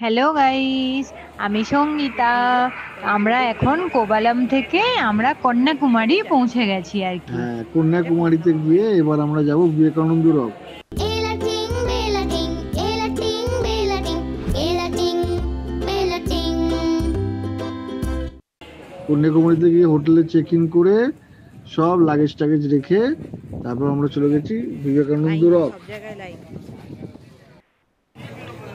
Hello guys, আমি সঙ্গীতা। আমরা এখন কোবালাম থেকে আমরা কন্যাকুমারী পৌঁছে গেছি আর কি। হ্যাঁ, কন্যাকুমারীতে গিয়ে এবার আমরা যাব Vivekananda rock. Ela ting, bela ting, ela ting, bela ting, ela ting, bela ting. কন্যাকুমারীতে গিয়ে হোটেলে চেক ইন করে সব লাগেজ টাগেজ রেখে তারপর আমরা চলে গেছি বিবেকানন্দ রক।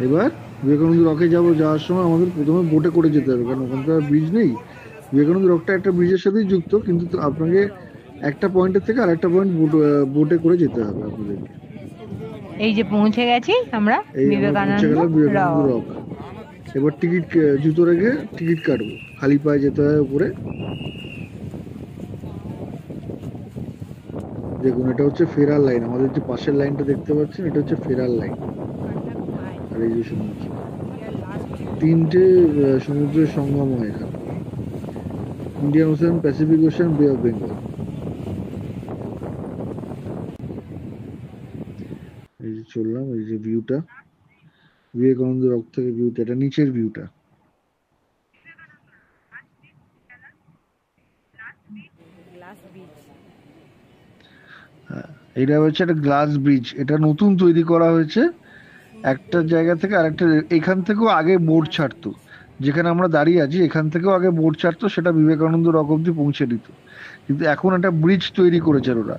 এবার বিবেকানন্দ রকে যাওয়ার সময় আমাদের প্রথমে বোটে করে যেতে হবে, কারণ ওখান থেকে ব্রিজ নেই। বিবেকানন্দ রকটা একটা ব্রিজের সাথেই যুক্ত, কিন্তু আপনাকে একটা পয়েন্টের থেকে আর একটা পয়েন্ট বোটে করে যেতে হবে আপনাদেরকে। এই যে পৌঁছে গেছি আমরা এই আমরা পৌঁছে বিবেকানন্দ গেলাম বিবেকানন্দ রক। রক। এবার টিকিট, জুতো রেখে টিকিট কাটবো, খালি পায়ে যেতে হয় উপরে। দেখুন, এটা হচ্ছে ফেরার লাইন। আমাদের যে পাশের লাইনটা দেখতে পাচ্ছেন, এটা হচ্ছে ফেরার লাইন। আর এই যে সমুদ্র, তিনটে সমুদ্রের সঙ্গম হয় এখানে, ইন্ডিয়ান ওশান, প্যাসিফিক ওশান, বে অফ বেঙ্গল। এই যে চললাম, এই যে ভিউটা বিবেকানন্দ রক থেকে, ভিউটা এটা নিচের ভিউটা। হ্যাঁ, এটা হচ্ছে একটা গ্লাস ব্রিজ, এটা নতুন তৈরি করা হয়েছে একটা জায়গা থেকে আরেকটা। এখান থেকেও আগে বোট ছাড়তো, যেখানে আমরা দাঁড়িয়ে আছি এখান থেকেও আগে বোট ছাড়তো, সেটা বিবেকানন্দ রক অব্দি পৌঁছে দিত। কিন্তু এখন একটা ব্রিজ তৈরি করেছে ওরা,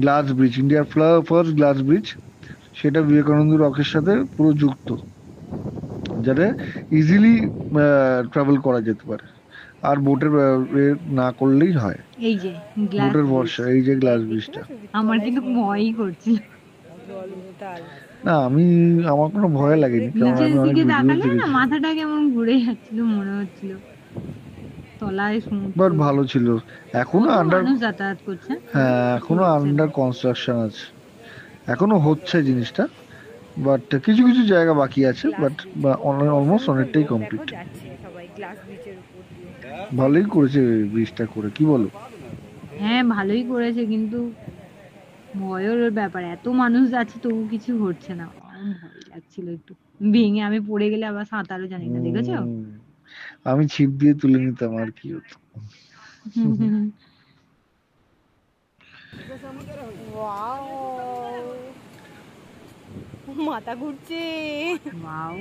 গ্লাস ব্রিজ, ইন্ডিয়ার ফার্স্ট গ্লাস ব্রিজ। সেটা বিবেকানন্দ রকের সাথে পুরো যুক্ত, যাতে ইজিলি ট্রাভেল করা যেতে পারে, আর বোটের না করলেই হয়। এই যে গ্লাস বোটের ব্রিজ। ভরসা এই যে গ্লাস ব্রিজটা। আমার কিন্তু ভয়ই করছিল। না, আমার কোনো ভয় লাগেনি, কারণ নিচের আমি অনেক দিকে ভিডিও তাকালে না দেখেছি। মাথাটা কেমন ঘুরে যাচ্ছিল, মনে হচ্ছিল তলায় সমুদ্র। বাট ভালো ছিল। এখনো কত আন্ডার, মানুষ যাতায়াত করছে। হ্যাঁ কিছু এখনো হচ্ছে না। আন্ডার কনস্ট্রাকশন আছে, এখনো হচ্ছে জিনিসটা। বাট কিছু কিছু জায়গা বাকি আছে, বাট অলমোস্ট অনেকটাই কমপ্লিট। ভালোই করেছে ব্রিজটা করে, কি বলো? হ্যাঁ, ভালোই করেছে, কিন্তু ভয়ের ব্যাপার, এত মানুষ যাচ্ছে তবু কিছু হচ্ছে না। আমার ভয় লাগছিল একটু, ভেঙে আমি পড়ে গেলে আবার সাঁতারও জানি না, দেখেছো? উম, আমি ছিপ দিয়ে তুলে নিতাম, আর কি হতো। মাথা ঘুরছে। ওয়াও,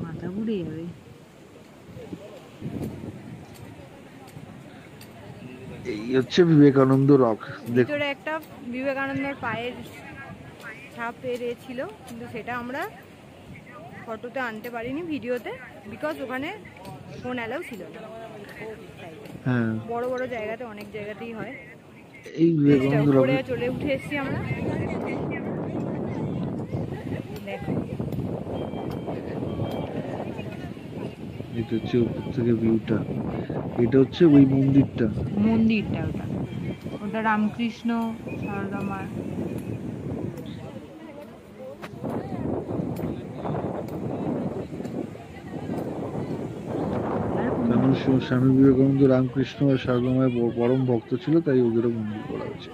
মাথা ঘুরে যাবে। এই হচ্ছে বিবেকানন্দ রক। দেখো, ভিতরে একটা বিবেকানন্দর পায়ের ছাপ ছিল, কিন্তু সেটা আমরা ফটোতে আনতে পারিনি, ভিডিওতে, বিকজ ওখানে ফোন অ্যালাউ ছিল না। হ্যাঁ, বড় বড় জায়গাতে, অনেক জায়গাতেই হয়। এই বিবেকানন্দ উপরে রক। চলে উঠে এসেছি আমরা। দেখো, এটা হচ্ছে উপর থেকে ভিউটা, এটা হচ্ছে ওই মন্দিরটা। মন্দিরটা ওটা, ওটা রামকৃষ্ণ সারদামার। কারণ স্বামী বিবেকানন্দ রামকৃষ্ণ আর সারদামায়ের পরম ভক্ত ছিল, তাই ওদেরও মন্দির করা হয়েছে।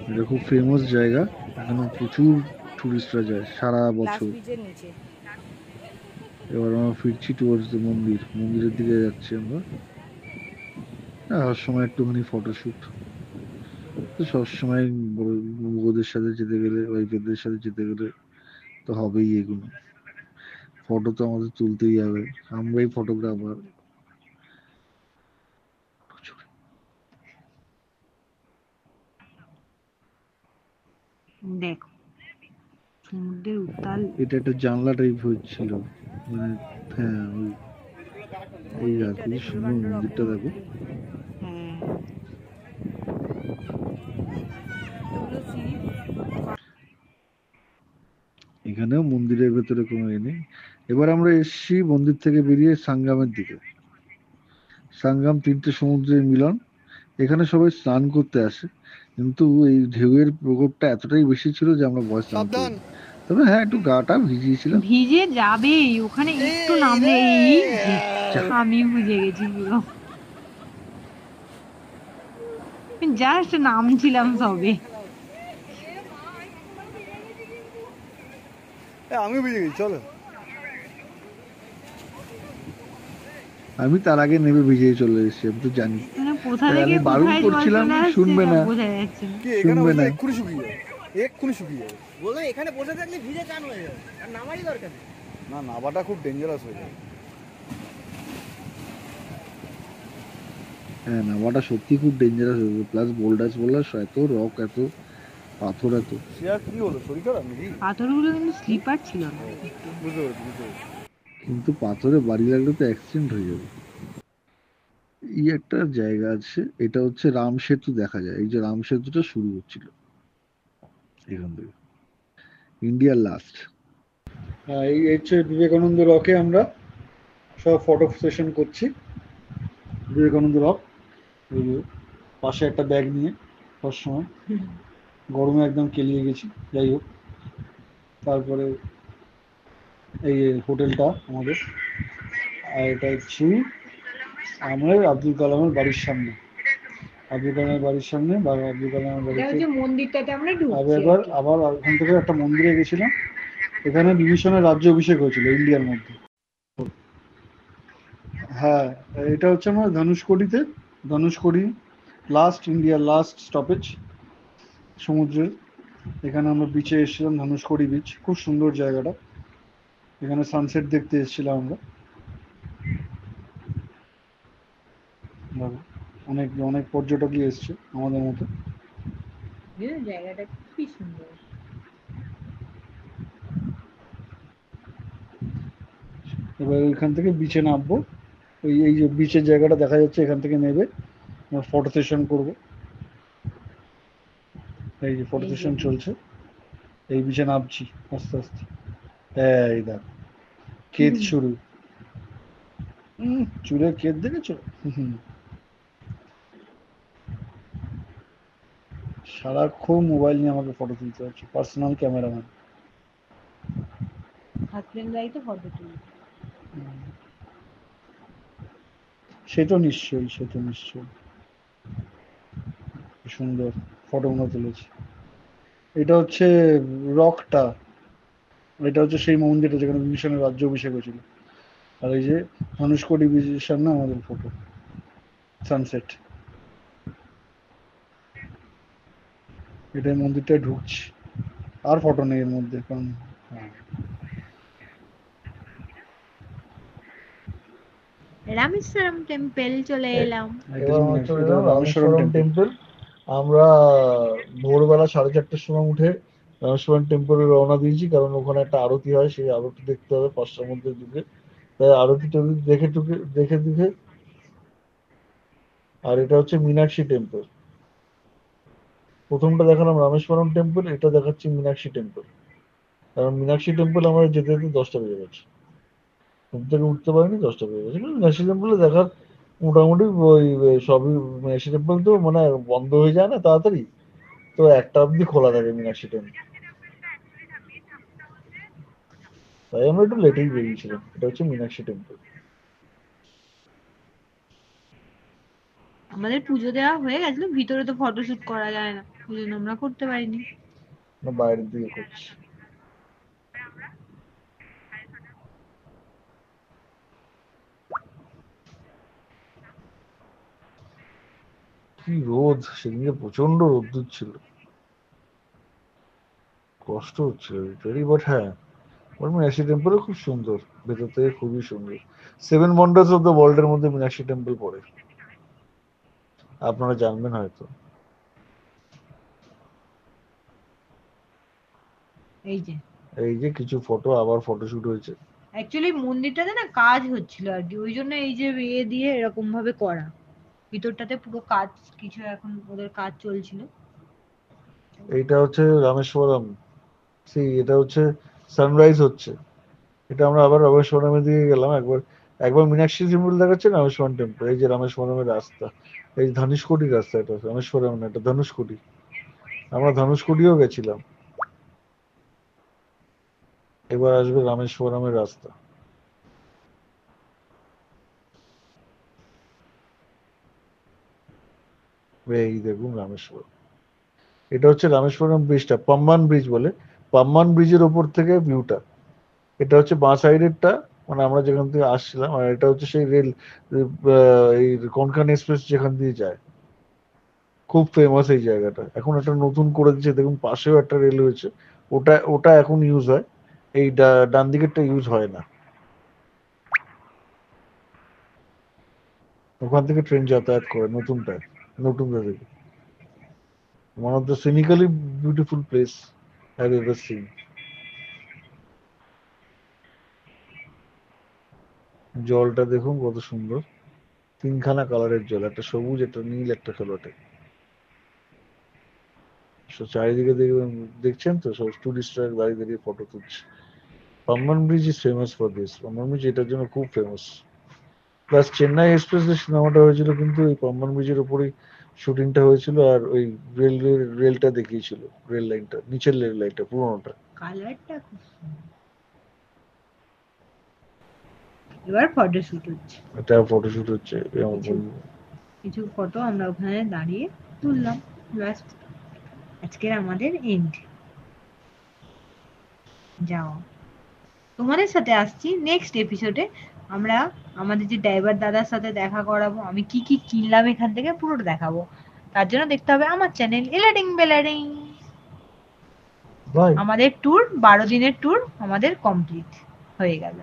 এটা খুব ফেমাস জায়গা, এখানে প্রচুর টুরিস্টরা যায় সারা গ্লাস বছর। ব্রিজের নিচে। এবার আমরা ফিরছি টুয়ার্ডস দ্য মন্দিরের দিকে যাচ্ছি আমরা। আর সময় একটুখানি ফটোশুট তো সবসময়, বউদের সাথে যেতে গেলে, ওয়াইফের সাথে যেতে গেলে তো হবেই এগুলো। ফটো তো আমাদের তুলতেই হবে, আমরাই ফটোগ্রাফার। দেখো সমুদ্রের উত্তাল। এটা একটা জানলা টাইপ হচ্ছিল, মানে হ্যাঁ ওই, এই দেখো কি সুন্দর মন্দিরটা দেখো। হ্যাঁ, এখানেও মন্দিরের ভেতরে কোনো এ নেই। এবার আমরা এসছি মন্দির থেকে বেরিয়ে সাঙ্গামের দিকে। সাঙ্গাম তিনটে সমুদ্রের মিলন, এখানে সবাই স্নান করতে আসে, কিন্তু এই ঢেউয়ের প্রকোপটা এতটাই বেশি ছিল যে আমরা ভয় স্নান করিনি। তবে হ্যাঁ, একটু গাটা ভিজিয়েছিলাম। ভিজে যাবেই ওখানে, একটু নামলে এই যে আমি বুঝে গেছি পুরো, জাস্ট নামছিলাম সবে। আমি বুঝে গেছি, চলো। আমি তার আগে নেমে ভিজে চলে এসেছি, আমি তো জানি। মানে কোথা তাই থেকে আমি বারণ কোথায় জল করছিলাম, চলে আসছে শুনবে তা না, বোঝা যাচ্ছে না। কি এখানে শুনবে বসে না। এক্ষুনি শুকিয়ে যাবে, এক্ষুনি শুকিয়ে যাবে। বললাম এখানে বসে থাকলে ভিজে চান হয়ে যাবে, আর নামারই দরকার নেই। না, নাবাটা খুব ডেঞ্জারাস হয়ে যাবে। হ্যাঁ, নামাটা সত্যি খুব ডেঞ্জারাস হয়ে যাবে, প্লাস বোল্ডার এত রক, এত পাথর, এত। সে আর কি হলো, শরীর খারাপ নাকি? পাথরগুলো কিন্তু স্লিপার ছিল না একটু। বুঝতে পেরেছি, বুঝতে পেরেছি। কিন্তু পাথরে বাড়ি লাগলে তো অ্যাক্সিডেন্ট হয়ে যাবে। এই একটা জায়গা আছে, এটা হচ্ছে রাম সেতু দেখা যায়, এই যে রাম সেতুটা শুরু হচ্ছিল এখান থেকে, ইন্ডিয়ার লাস্ট। হ্যাঁ, এই হচ্ছে বিবেকানন্দ রকে আমরা সব ফটো সেশন করছি। বিবেকানন্দ রক, এই যে পাশে একটা ব্যাগ নিয়ে সবসময়, গরমে একদম কেলিয়ে গেছি। যাই হোক, তারপরে এই হোটেলটা আমাদের, আর এটা হচ্ছে আমার আব্দুল কালামের বাড়ির সামনে। আব্দুল কালামের বাড়ির সামনে বা আব্দুল কালামের এটা বাড়িতে হচ্ছে মন্দিরটাতে আমরা আমি ঢুকছি আর এবার কি। আবার ওখান থেকে একটা মন্দিরে গেছিলাম, এখানে বিভীষণের রাজ্য অভিষেক হয়েছিল ইন্ডিয়ার মধ্যে। হ্যাঁ, এটা হচ্ছে আমার ধনুষকোটিতে, ধনুষকোটি লাস্ট, ইন্ডিয়ার লাস্ট স্টপেজ সমুদ্রের। এখানে আমরা বিচে এসেছিলাম, ধনুষকোটি বিচ, খুব সুন্দর জায়গাটা। এখানে সানসেট দেখতে এসেছিলাম আমরা। অনেক অনেক পর্যটকই এসছে আমাদের মতো। জায়গাটা খুবই সুন্দর। এবার এখান থেকে বিচে নামবো, এই যে বিচের জায়গাটা দেখা যাচ্ছে, এখান থেকে নেবে ফটো সেশন করবো। এই যে ফটো সেশন চলছে, এই বিচে নামছি আস্তে আস্তে। এই দেখ ক্ষেত শুরু, চুলের ক্ষেত দেখেছো? সারাক্ষণ মোবাইল নিয়ে আমাকে ফটো তুলতে হচ্ছে, পার্সোনাল ক্যামেরাম্যান। হাজবেন্ডরাই তো ফটো তুলি। সে তো নিশ্চয়ই, সে তো নিশ্চয়ই। কি সুন্দর ফটোগুলো তুলেছি। এটা হচ্ছে রকটা, এটা হচ্ছে সেই মন্দিরটা যেখানে বিভীষণের রাজ্য অভিষেক হয়েছিল। আর এই যে ধনুষকোটি ব্রিজের সামনে আমাদের ফটো সানসেট। এটা এই মন্দিরটায় ঢুকছি, আর ফটো নেই এর মধ্যে, কারণ রামেশ্বরম টেম্পল চলে এলাম। এবার আমরা চলে এলাম রামেশ্বরম টেম্পল। আমরা ভোরবেলা 4:30টার সময় উঠে রামেশ্বরম টেম্পলে রওনা দিয়েছি, কারণ ওখানে একটা আরতি হয়, সেই আরতি দেখতে হবে 5টার মধ্যে ঢুকে। তাই আরতিটা দেখে টুকে দেখে দেখে। আর এটা হচ্ছে মীনাক্ষী টেম্পল। প্রথমটা দেখালাম রামেশ্বরম টেম্পল, এটা দেখাচ্ছি মীনাক্ষী টেম্পল। কারণ মীনাক্ষী টেম্পল আমরা যেতে যেতে 10টা বেজে গেছে, ঘুম থেকে উঠতে পারিনি, 10টা বেজে গেছে। মীনাক্ষী টেম্পলে দেখার মোটামুটি ওই সবই, মীনাক্ষী টেম্পল তো মানে বন্ধ হয়ে যায় না তাড়াতাড়ি, তো 1টা অব্দি খোলা থাকে মীনাক্ষী টেম্পল। তাই আমরা একটু লেটেই বেরিয়েছিলাম। এটা হচ্ছে মীনাক্ষী টেম্পল। আমাদের পুজো দেওয়া হয়ে গেছিল, ভিতরে তো ফটোশুট করা যায় না, ওই জন্য আমরা করতে পারিনি। বাইরের দিকে করছি। কি রোদ, সেদিনকে প্রচন্ড রোদ্দুর ছিল, কষ্ট হচ্ছিল লিটারি। বাট হ্যাঁ, মীনাক্ষী টেম্পল খুব সুন্দর, ভেতর থেকে খুবই সুন্দর। 7 ওয়ান্ডার্স অফ দ্য ওয়ার্ল্ড এর মধ্যে মীনাক্ষী টেম্পল পড়ে, আপনারা জানবেন হয়তো। এই যে এই যে কিছু ফটো, আবার ফটোশুট হয়েছে। অ্যাকচুয়ালি মন্দিরটাতে না কাজ হচ্ছিল আর কি, ওই জন্য এই যে ইয়ে দিয়ে এরকম ভাবে করা, ভিতরটাতে পুরো কাজ, কিছু এখন ওদের কাজ চলছিল। এইটা হচ্ছে রামেশ্বরম, এটা হচ্ছে সানরাইজ হচ্ছে। এটা আমরা আবার রামেশ্বরমের দিকে গেলাম। একবার একবার মীনাক্ষী টেম্পল দেখাচ্ছে, রামেশ্বরম টেম্পল। এই যে রামেশ্বরমের রাস্তা, এই ধনুষকোটি রাস্তা, এটা রামেশ্বরম না, এটা ধনুষকোটি। আমরা ধনুষকোটিও গেছিলাম। এবার আসবে রামেশ্বরমের রাস্তা। এই দেখুন রামেশ্বরম, এটা হচ্ছে রামেশ্বরম ব্রিজটা, পাম্বান ব্রিজ বলে। পাম্বান ব্রিজের ওপর থেকে ভিউটা এটা হচ্ছে বাঁ সাইডেরটা, মানে আমরা যেখান থেকে আসছিলাম, আর এটা হচ্ছে সেই রেল, এই কোনকান এক্সপ্রেস যেখান দিয়ে যায়। খুব ফেমাস এই জায়গাটা। এখন একটা নতুন করে দিচ্ছে, দেখুন পাশেও একটা রেল হয়েছে, ওটা ওটা এখন ইউজ হয়, এই ডান দিকেরটা ইউজ হয় না। ওখান থেকে ট্রেন যাতায়াত করে নতুনটা থেকে। One of the scenically beautiful place I have ever seen. জলটা দেখুন কত সুন্দর, তিনখানা কালারের জল, একটা সবুজ, একটা নীল, একটা কালোটে। চারিদিকে দেখছেন তো, সব টুরিস্টরা দাঁড়িয়ে দাঁড়িয়ে ফটো তুলছে। Pamban bridge is famous for this. Pamban bridge এটার জন্য খুব ফেমাস। প্লাস চেন্নাই এক্সপ্রেস যে সিনেমাটা হয়েছিল, কিন্তু এই পাম্বান ব্রিজের উপরেই শুটিংটা হয়েছিল, আর ওই রেলটা দেখিয়েছিল, রেল লাইনটা, নিচের রেল লাইনটা পুরোনোটা। কালারটা খুব সুন্দর। এবার ফটোশুট হচ্ছে, এটা ফটোশুট হচ্ছে। কিছু ফটো আমরা ওখানে দাঁড়িয়ে তুললাম। ব্যাস, আজকের আমাদের এন্ড। যাও, তোমাদের সাথে আসছি নেক্সট এপিসোডে। আমরা আমাদের যে ড্রাইভার দাদার সাথে দেখা করাবো, আমি কি কি কিনলাম এখান থেকে পুরোটা দেখাবো। তার জন্য দেখতে হবে আমার চ্যানেল এলাডিং বেলাডিং। বাই। আমাদের ট্যুর 12 দিনের ট্যুর আমাদের কমপ্লিট হয়ে গেল।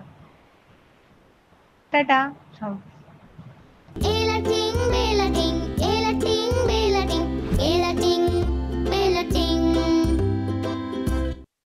টাটা সব। Ela ting, bela ting,